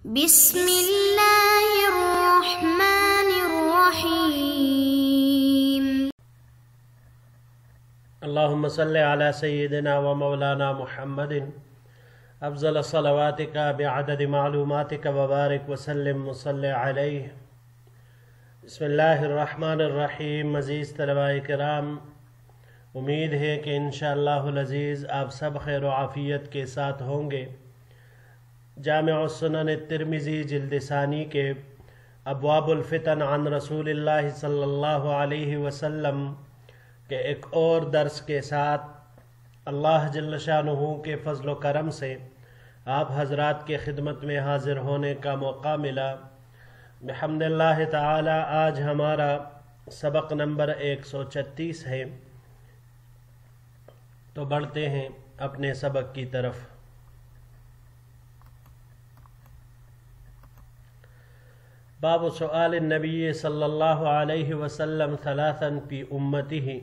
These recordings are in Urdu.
بسم اللہ الرحمن الرحیم۔ اللہم صلی علی سیدنا و مولانا محمد افضل صلواتک بعدد معلوماتک وبارک وسلم وصلی علیہ۔ بسم اللہ الرحمن الرحیم۔ عزیز طلباء کرام، امید ہے کہ انشاءاللہ العزیز آپ سب خیر و عافیت کے ساتھ ہوں گے۔ جامع السنن الترمذی جلد ثانی کے ابواب الفتن عن رسول اللہ صلی اللہ علیہ وسلم کے ایک اور درس کے ساتھ اللہ جل شانہ کے فضل و کرم سے آپ حضرات کے خدمت میں حاضر ہونے کا موقع ملا۔ بحمد اللہ تعالی آج ہمارا سبق نمبر 136 ہے، تو بڑھتے ہیں اپنے سبق کی طرف۔ باب سؤال النبی صلی اللہ علیہ وسلم ثلاثا فی امتہ۔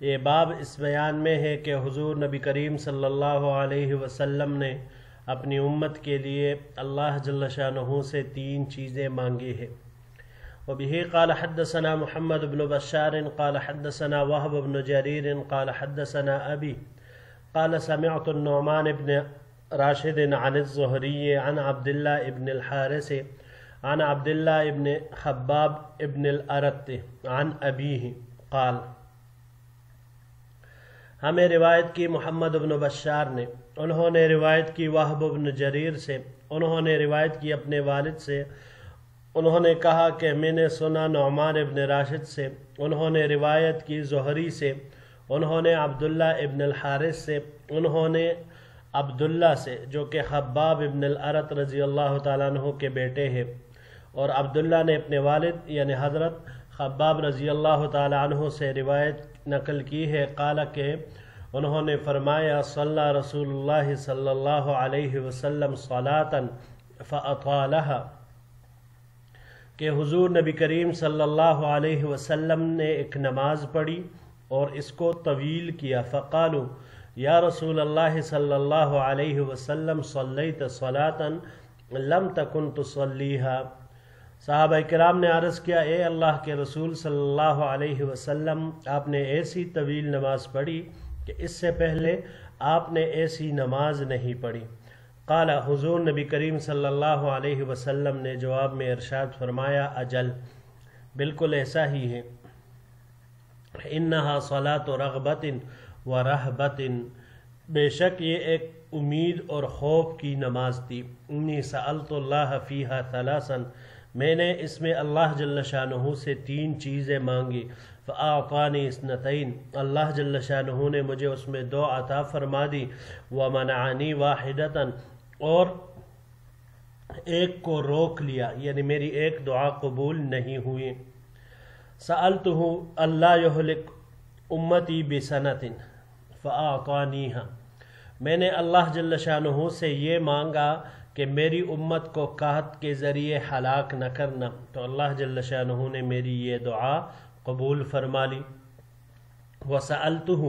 یہ باب اس بیان میں ہے کہ حضور نبی کریم صلی اللہ علیہ وسلم نے اپنی امت کے لیے اللہ جل شانہ سے 3 چیزیں مانگی ہیں۔ وبہ قال حدثنا محمد بن بشار قال حدثنا وهب بن جریر قال حدثنا ابی قال سمعت النعمان بن راشد عن الزہری عن عبد اللہ ابن الحارث عن عبد اللہ ابن خباب ابن الارت عن ابیہ قال۔ ہمیں روایت کی محمد بن بشار نے، انہوں نے روایت کی وہب بن جریر سے، انہوں نے روایت کی اپنے والد سے، انہوں نے کہا کہ میں نے سنا نعمان ابن راشد سے، انہوں نے روایت کی زہری سے، انہوں نے عبداللہ ابن الحارث سے، انہوں نے عبداللہ سے جو کہ خباب ابن الارت رضی اللہ تعالیٰ عنہ کے بیٹے ہیں، اور عبداللہ نے اپنے والد یعنی حضرت خباب رضی اللہ تعالیٰ عنہ سے روایت نقل کی ہے، قال کہ انہوں نے فرمایا صلی رسول اللہ صلی اللہ علیہ وسلم صلاۃً فاطالها، کہ حضور نبی کریم صلی اللہ علیہ وسلم نے ایک نماز پڑھی اور اس کو طویل کیا۔ فقالوا یا رسول اللہ صلی اللہ علیہ وسلم صلیت صلاۃً لم تکن تصلیها، صحابہ کرام نے عرض کیا اے اللہ کے رسول صلی اللہ علیہ وسلم، آپ نے ایسی طویل نماز پڑھی کہ اس سے پہلے آپ نے ایسی نماز نہیں پڑھی۔ قال، حضور نبی کریم صلی اللہ علیہ وسلم نے جواب میں ارشاد فرمایا اجل، بالکل ایسا ہی ہے۔ انہا صلاۃ رغبت و رہبت، بے شک یہ ایک امید اور خوف کی نماز تھی۔ انی سألت اللہ فیہا ثلاثا، میں نے اس میں اللہ جل شانہ سے 3 چیزیں مانگی۔ فاعطانی اثنتین، اللہ جل شانہ نے مجھے اس میں 2 عطا فرما دی۔ ومنعنی واحدتا، اور ایک کو روک لیا، یعنی میری ایک دعا قبول نہیں ہوئی۔ سألتہ اللہ یہلک امتی بسنۃ فاعطانیہا، میں نے اللہ جل شانہ سے یہ مانگا کہ میری امت کو قحط کے ذریعے ہلاک نہ کرنا، تو اللہ جل شانہ نے میری یہ دعا قبول فرما لی۔ وسألتہ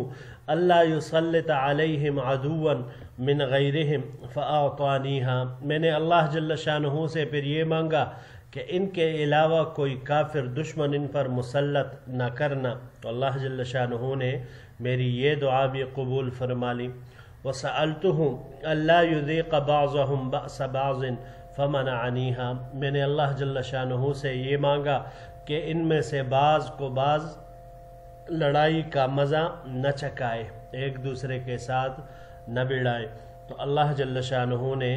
اللہ یسلط علیہم عدوا من غیرہم فاعطانیہا، میں نے اللہ جل شانہ سے پھر یہ مانگا کہ ان کے علاوہ کوئی کافر دشمن ان پر مسلط نہ کرنا، تو اللہ جل شانہ نے میری یہ دعا بھی قبول فرما لی۔ وسألتہ اللہ یذیق بعضہم بأس بعض فمنعنیہا، میں نے اللہ جل شانہ سے یہ مانگا کہ ان میں سے بعض کو بعض لڑائی کا مزہ نہ چکائے، ایک دوسرے کے ساتھ نہ بڑھائے، تو اللہ جل شانہ نے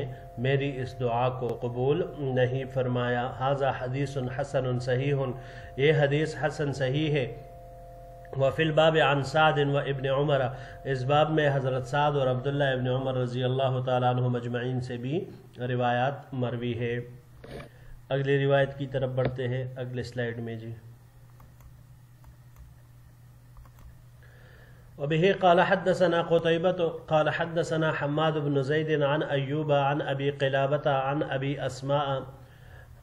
میری اس دعا کو قبول نہیں فرمایا۔ ھذا حدیث حسن صحیح، یہ حدیث حسن صحیح ہے۔ وفی الباب عن سعد و ابن عمر، اس باب میں حضرت سعد اور عبداللہ ابن عمر رضی اللہ تعالیٰ عنہ مجمعین سے بھی روایات مروی ہے۔ اگلی روایت کی طرف بڑھتے ہیں اگلے سلائیڈ میں جی۔ وبه قال حدثنا قتيبة قال حدثنا حماد بن زيد عن أيوب عن أبي قلابة عن أبي أسماء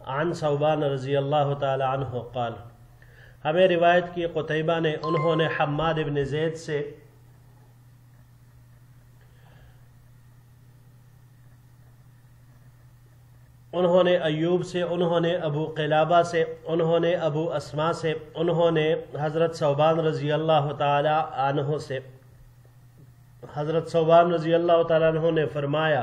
عن ثوبان رضی اللہ تعالی عنہ قال، ہمیں روایت کی قتیبہ نے، انہوں نے حماد بن زید سے، انہوں نے ایوب سے، انہوں نے ابو قلابہ سے، انہوں نے ابو اسما سے، انہوں نے حضرت ثوبان رضی اللہ تعالی عنہ سے، حضرت ثوبان رضی اللہ تعالی عنہ نے فرمایا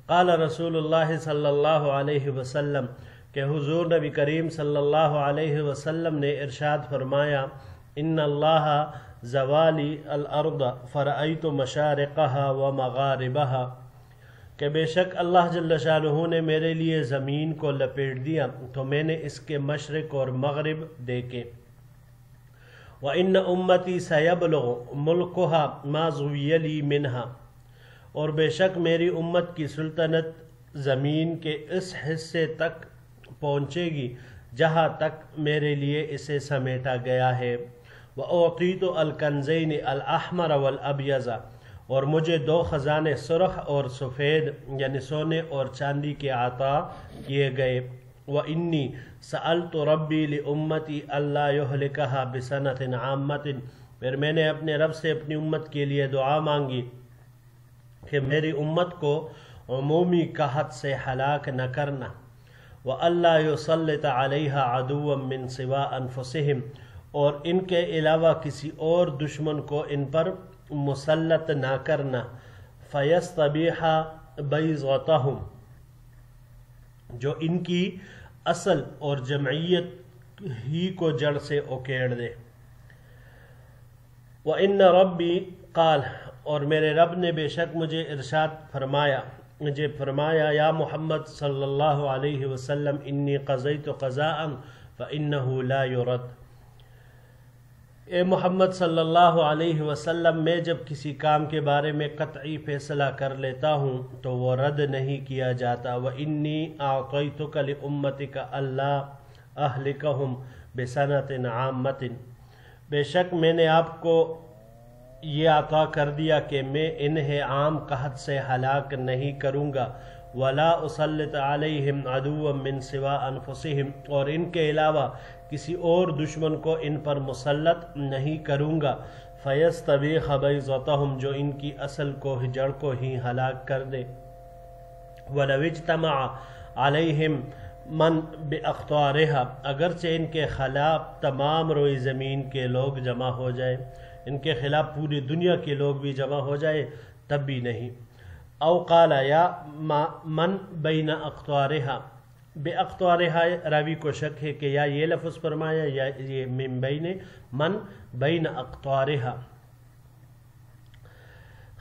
قال رسول اللہ صلی اللہ علیہ وسلم کہ حضور نبی کریم صلی اللہ علیہ وسلم نے ارشاد فرمایا ان اللہ زوالی الارض فرأیت مشارقها ومغاربها کہ بے شک اللہ جل شانہ نے میرے لیے زمین کو لپیٹ دیا تو میں نے اس کے مشرق اور مغرب دیکھے وَإِنَّ أُمَّتِي سَيَبْلُغُ مُلْكُهَا مَا زُوِّيَ لِي مِنْهَا اور بے شک میری امت کی سلطنت زمین کے اس حصے تک پہنچے گی جہاں تک میرے لیے اسے سمیٹا گیا ہے وَأُعْطِيتُ الْكَنْزَيْنِ الْأَحْمَرَ وَالْأَبْيَضَ اور مجھے 2 خزانے سرخ اور سفید یعنی سونے اور چاندی کے عطا کیے گئے وَإِنِّي سَأَلْتُ رَبِّي لِأُمَّتِي أَلَّا يُهْلِكَهَا بِسَنَةٍ عَامَّةٍ پھر میں نے اپنے رب سے اپنی امت کے لیے دعا مانگی کہ میری امت کو عمومی قحط سے ہلاک نہ کرنا وَأَلَّا يُسَلِّطَ عَلَيْهَا عَدُوًّا مِّن سِوَىٰ أَنفُسِهِمْ اور ان کے علاوہ کسی اور دشمن کو ان پر مسلط نہ کرنا فَيَسْتَبِيحَ بَيْضَتَهُمْ جو ان کی اصل اور جمعیت ہی کو جڑ سے اکیڑ دے وَإِنَّ رَبِّي قال اور میرے رب نے بے شک مجھے ارشاد فرمایا یا محمد صلی اللہ علیہ وسلم انی قضیت قضاء فإنه لا يرد اے محمد صلی اللہ علیہ وسلم میں جب کسی کام کے بارے میں قطعی فیصلہ کر لیتا ہوں تو وہ رد نہیں کیا جاتا وَإِنِّي أَعْطَيْتُكَ لِأُمَّتِكَ أَلَّا أَهْلِكَهُمْ بِسَنَةٍ عَامَّةٍ بے شک میں نے آپ کو یہ عطا کر دیا کہ میں انہیں عام قحط سے ہلاک نہیں کروں گا وَلَا أُسَلِّطَ عَلَيْهِمْ عَدُوًّا مِّن سِوَىٰ أَنفُسِهِمْ اور ان کے علاوہ کسی اور دشمن کو ان پر مسلط نہیں کروں گا فَيَسْتَبِيحَ بَيْضَتَهُمْ جو ان کی اصل کو جڑ کو ہی ہلاک کر دے وَلَوِ اجْتَمَعَ عَلَيْهِمْ مَنْ بِأَقْطَارِهَا اگرچہ ان کے خلاف تمام روئی زمین کے لوگ جمع ہو جائے ان کے خلاف پوری دنیا کے لوگ بھی جمع ہو جائے تب بھی نہیں او قال یا من بین اقطارها بے اقطارها راوی کو شک ہے کہ یا یہ لفظ فرمایا یا یہ من بین اقطارها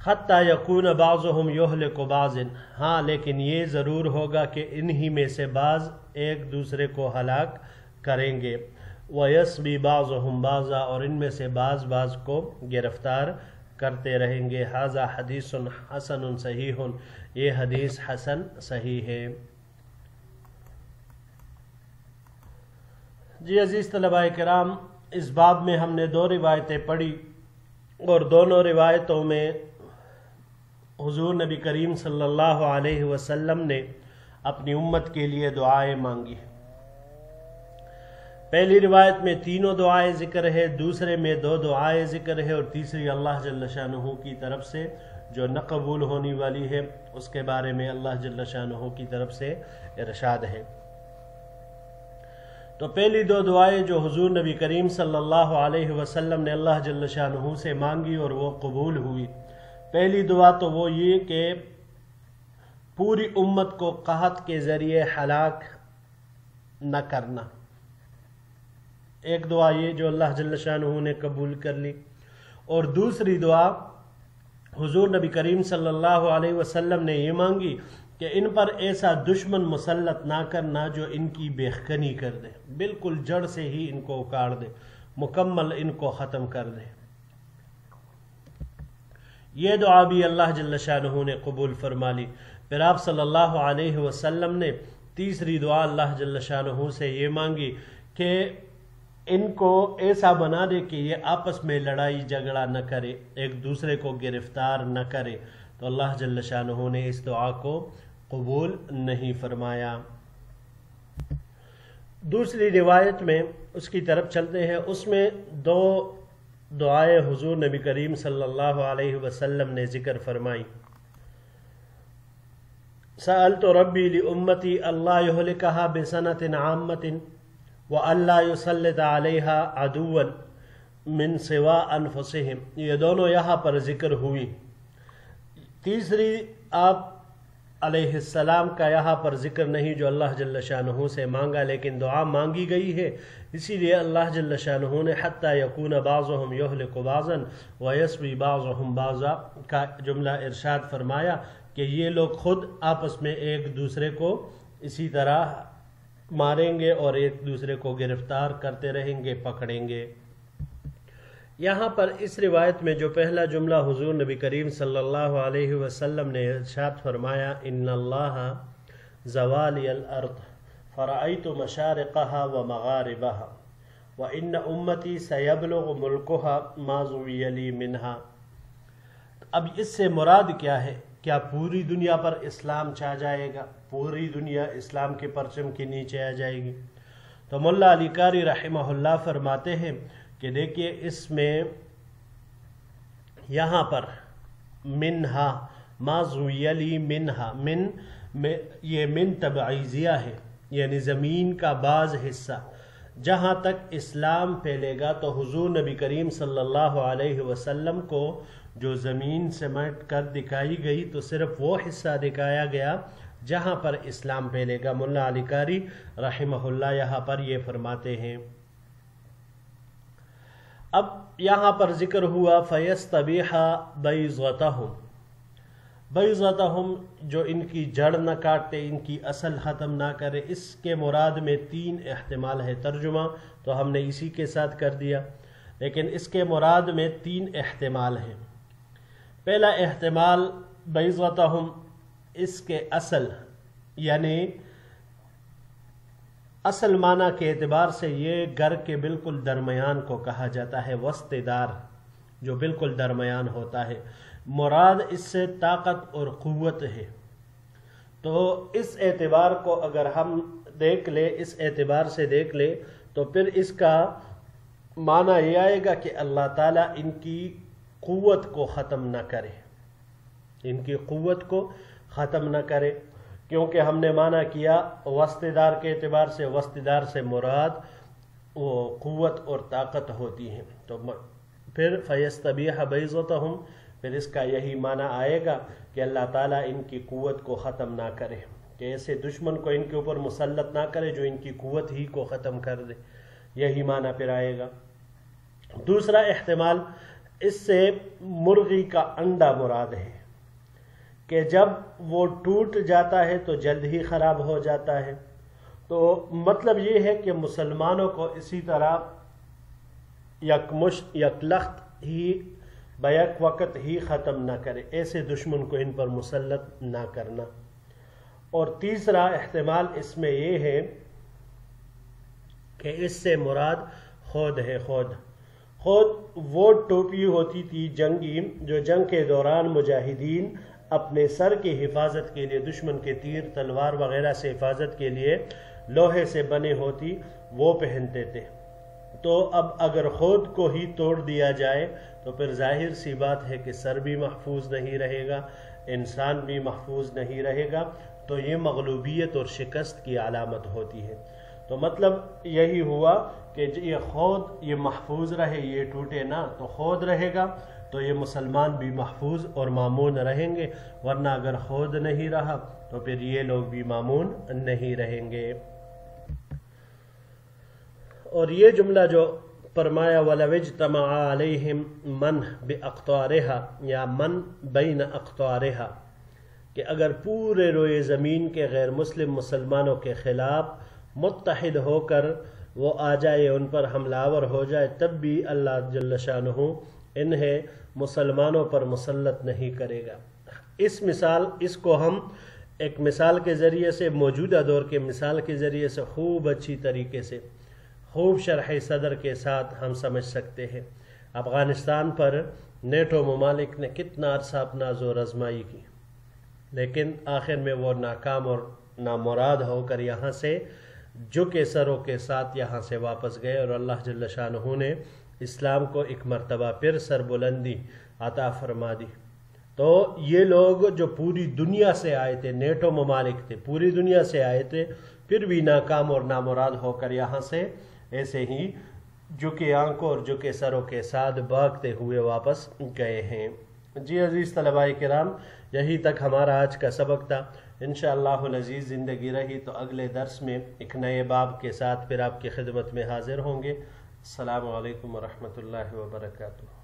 حتی یکون بعضهم یہلک بعض ہاں لیکن یہ ضرور ہوگا کہ انہی میں سے بعض ایک دوسرے کو ہلاک کریں گے وَيَسْبِي بَعْضُهُمْ بَعْضًا اور ان میں سے بعض کو گرفتار کرتے رہیں گے ھذا حدیث حسن صحیح یہ حدیث حسن صحیح ہے جی عزیز طلباء کرام اس باب میں ہم نے 2 روایتیں پڑھی اور دونوں روایتوں میں حضور نبی کریم صلی اللہ علیہ وسلم نے اپنی امت کے لیے دعائیں مانگی پہلی روایت میں 3 دعائیں ذکر ہے دوسرے میں 2 دعائیں ذکر ہے اور تیسری اللہ جل شانہ کی طرف سے جو نہ قبول ہونے والی ہے اس کے بارے میں اللہ جل شانہ کی طرف سے ارشاد ہے تو پہلی 2 دعائیں جو حضور نبی کریم صلی اللہ علیہ وسلم نے اللہ جل شانہ سے مانگی اور وہ قبول ہوئی پہلی دعا تو وہ یہ کہ پوری امت کو قحط کے ذریعے ہلاک نہ کرنا ایک دعا یہ جو اللہ جل شانہ نے قبول کر لی اور دوسری دعا حضور نبی کریم صلی اللہ علیہ وسلم نے یہ مانگی کہ ان پر ایسا دشمن مسلط نہ کرنا جو ان کی بیخکنی کر دے بالکل جڑ سے ہی ان کو اکاڑ دے مکمل ان کو ختم کر دے یہ دعا بھی اللہ جل شانہ نے قبول فرما لی پھر آپ صلی اللہ علیہ وسلم نے تیسری دعا اللہ جل شانہ سے یہ مانگی کہ ان کو ایسا بنا دے کہ یہ آپس میں لڑائی جھگڑا نہ کرے ایک دوسرے کو گرفتار نہ کرے تو اللہ جل شانہ نے اس دعا کو قبول نہیں فرمایا دوسری روایت میں اس کی طرف چلتے ہیں اس میں 2 دعائیں حضور نبی کریم صلی اللہ علیہ وسلم نے ذکر فرمائی سألت ربی لأمتی اللہ یہلکہا بسنۃ عامۃ وألا یسلط علیہا عدوا من سوا انفسہم، یہ دونوں یہاں پر ذکر ہوئی۔ تیسری آپ علیہ السلام کا یہاں پر ذکر نہیں جو اللہ جل شانہ سے مانگا، لیکن دعا مانگی گئی ہے، اسی لیے اللہ جل شانہ نے حتی یکون بعضهم یہلک بعضا ویسوی بعضهم بعضا کا جملہ ارشاد فرمایا کہ یہ لوگ خود آپس میں ایک دوسرے کو اسی طرح ماریں گے اور ایک دوسرے کو گرفتار کرتے رہیں گے، پکڑیں گے۔ یہاں پر اس روایت میں جو پہلا جملہ حضور نبی کریم صلی اللہ علیہ وسلم نے ارشاد فرمایا، ان اللہ زوالی الارض فرأیت مشارقها ومغاربها وان امتی سیبلغ ملکها ما زوی لی منها۔ اب اس سے مراد کیا ہے؟ کیا پوری دنیا پر اسلام چھا جائے گا؟ پوری دنیا اسلام کے پرچم کے نیچے آ جائے گی؟ تو ملا علی قاری رحمہ اللہ فرماتے ہیں کہ دیکھیے اس میں یہاں پر منہا ما زوی لی منہا، یہ من تبعیضیہ ہے، یعنی زمین کا بعض حصہ جہاں تک اسلام پھیلے گا تو حضور نبی کریم صلی اللہ علیہ وسلم کو جو زمین سمیٹ کر دکھائی گئی تو صرف وہ حصہ دکھایا گیا جہاں پر اسلام پھیلے گا۔ ملا علی قاری رحمہ اللہ یہاں پر یہ فرماتے ہیں۔ اب یہاں پر ذکر ہوا فَيَسْتَبِيحَ بَيْضَتَهُمْ، بَيْضَتَهُمْ جو ان کی جڑ نہ کاٹے، ان کی اصل ختم نہ کرے۔ اس کے مراد میں تین احتمال ہے، ترجمہ تو ہم نے اسی کے ساتھ کر دیا، لیکن اس کے مراد میں تین احتمال ہیں۔ پہلا احتمال بَيْضَتَهُمْ اس کے اصل، یعنی اصل معنی کے اعتبار سے یہ گھر کے بالکل درمیان کو کہا جاتا ہے، وسط دار جو بالکل درمیان ہوتا ہے، مراد اس سے طاقت اور قوت ہے۔ تو اس اعتبار کو اگر ہم دیکھ لیں، اس اعتبار سے دیکھ لیں تو پھر اس کا معنی یہ آئے گا کہ اللہ تعالیٰ ان کی قوت کو ختم نہ کرے، ان کی قوت کو ختم نہ کرے، کیونکہ ہم نے معنی کیا وسط دار کے اعتبار سے، وسط دار سے مراد وہ قوت اور طاقت ہوتی ہے۔ تو پھر فَيَسْتَبِيحَ بَيْضَتَهُمْ، پھر اس کا یہی معنی آئے گا کہ اللہ تعالیٰ ان کی قوت کو ختم نہ کرے، کہ ایسے دشمن کو ان کے اوپر مسلط نہ کرے جو ان کی قوت ہی کو ختم کر دے، یہی معنی پھر آئے گا۔ دوسرا احتمال، اس سے مرغی کا انڈا مراد ہے کہ جب وہ ٹوٹ جاتا ہے تو جلد ہی خراب ہو جاتا ہے۔ تو مطلب یہ ہے کہ مسلمانوں کو اسی طرح یکمشت یکلخت ہی بیک وقت ہی ختم نہ کرے، ایسے دشمن کو ان پر مسلط نہ کرنا۔ اور تیسرا احتمال اس میں یہ ہے کہ اس سے مراد خود ہے، خود وہ ٹوپی ہوتی تھی جنگی جو جنگ کے دوران مجاہدین اپنے سر کی حفاظت کے لیے، دشمن کے تیر تلوار وغیرہ سے حفاظت کے لیے لوہے سے بنے ہوتی وہ پہنتے تھے۔ تو اب اگر خود کو ہی توڑ دیا جائے تو پھر ظاہر سی بات ہے کہ سر بھی محفوظ نہیں رہے گا، انسان بھی محفوظ نہیں رہے گا، تو یہ مغلوبیت اور شکست کی علامت ہوتی ہے۔ تو مطلب یہی ہوا کہ یہ خود یہ محفوظ رہے، یہ ٹوٹے نہ، تو خود رہے گا تو یہ مسلمان بھی محفوظ اور مامون رہیں گے، ورنہ اگر خود نہیں رہا تو پھر یہ لوگ بھی مامون نہیں رہیں گے۔ اور یہ جملہ جو فرمایا وَلَوِ اجْتَمَعَ عَلَيْهِمْ مَنْ بِأَقْطَارِهَا یا مَنْ بَيْنَ أَقْطَارِهَا، کہ اگر پورے روئے زمین کے غیر مسلم مسلمانوں کے خلاف متحد ہو کر وہ آ جائے، ان پر حملہ آور ہو جائے، تب بھی اللہ جل شانہ انہیں مسلمانوں پر مسلط نہیں کرے گا۔ اس مثال، اس کو ہم ایک مثال کے ذریعے سے، موجودہ دور کے مثال کے ذریعے سے خوب اچھی طریقے سے، خوب شرح صدر کے ساتھ ہم سمجھ سکتے ہیں۔ افغانستان پر نیٹو ممالک نے کتنا عرصہ اپنا زور آزمائی کی، لیکن آخر میں وہ ناکام اور نامراد ہو کر یہاں سے جھکے سروں کے ساتھ یہاں سے واپس گئے، اور اللہ جل شانہ نے اسلام کو ایک مرتبہ پھر سربلندی عطا فرما دی۔ تو یہ لوگ جو پوری دنیا سے آئے تھے، نیٹو ممالک تھے، پوری دنیا سے آئے تھے، پھر بھی ناکام اور نامراد ہو کر یہاں سے ایسے ہی جھکے آنکھوں اور جھکے سروں کے ساتھ بھاگتے ہوئے واپس گئے ہیں۔ جی عزیز طلباء کرام، یہی تک ہمارا آج کا سبق تھا۔ انشاءاللہ العزیز زندگی رہی تو اگلے درس میں ایک نئے باب کے ساتھ پھر آپ کی خدمت میں حاضر ہوں گے۔ السلام علیکم ورحمۃ اللہ وبرکاتہ۔